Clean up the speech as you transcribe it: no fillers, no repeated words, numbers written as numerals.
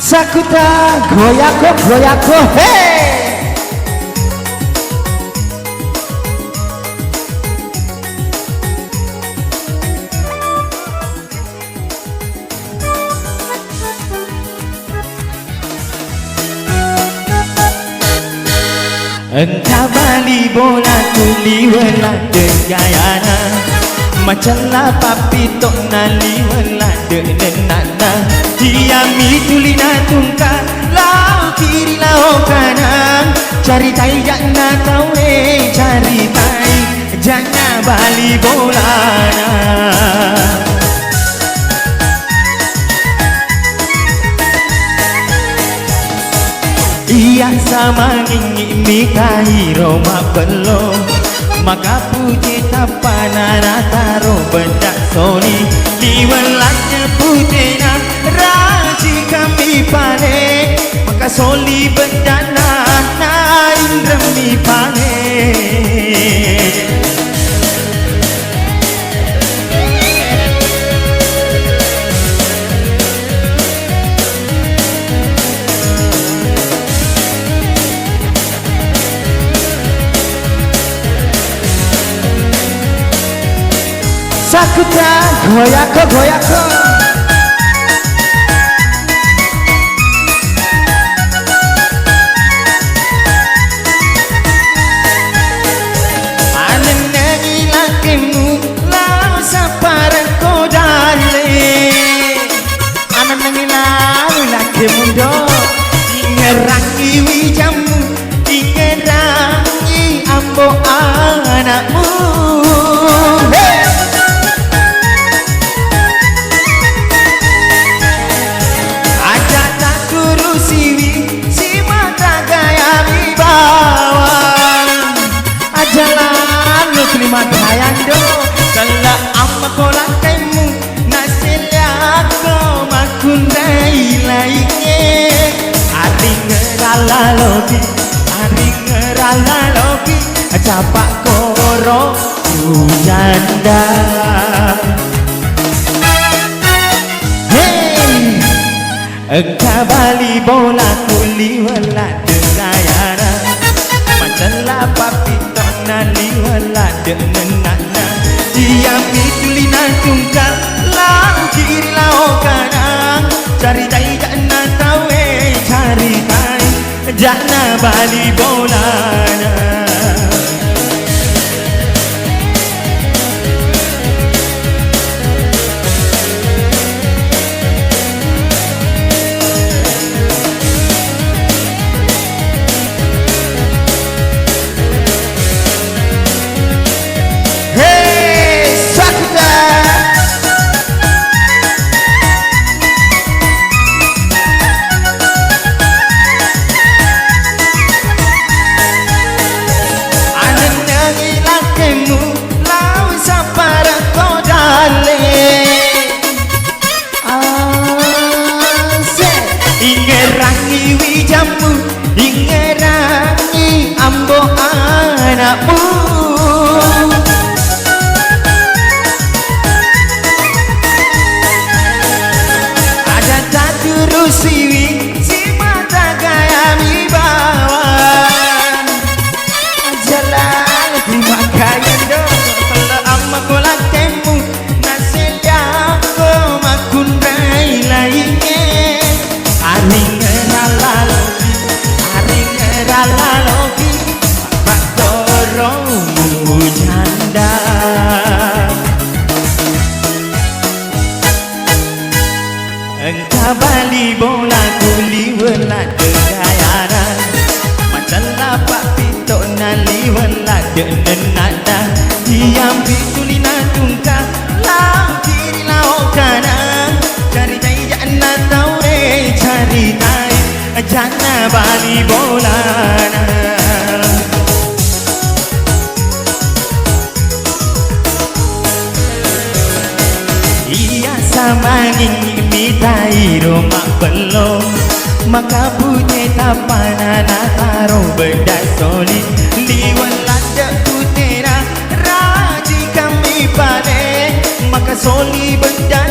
Sakuta goyako goyako hey. Engkau bali bola tuli wala degayana macam la papi tok nali wala de nenana diami tuli na tungka lau kiri lau kanan cari tai jangan tahu cari tai jangan bali bola na iya sama ngingi mikai Roma belum maka puji tapana taro benda soni liwalatnya putena raji kami pane maka soli benda na indra mi pane Sakuta goyako goyako anena ilakemu lau saparan kodale anena ilakemu do ingerangi wijamu ingerangi ambo anakmu hey! Matayando kala amma kolakaimu nasilako makundai lainge aringerala logi capak koro janda hey engkau bali bola kuli wala degayana macam la papi nali wala dengan nana diami tulina tungkal lau kiri lau kanan cari tai jangan tahu cari tai jangan bali bolana ingerangi wijamu ingerangi ambo anakmu ada tak turusiwi si mata gaya mi bawa jalan terima kaya do kalau amma kolak temu nasilya ko makundai lainnya aringerala logi pak doromu janda engkau bali bola kuli wala degayana macam lapak pitok nali wala denenada diambil tulina tungka lau kiri lau kanan cari tai jangan tahu cari tai jangan bali bolana iya sama ngingi mitai Roma belum maka punya tapana taro benda solid liwalat putera raji kami pane maka soli benda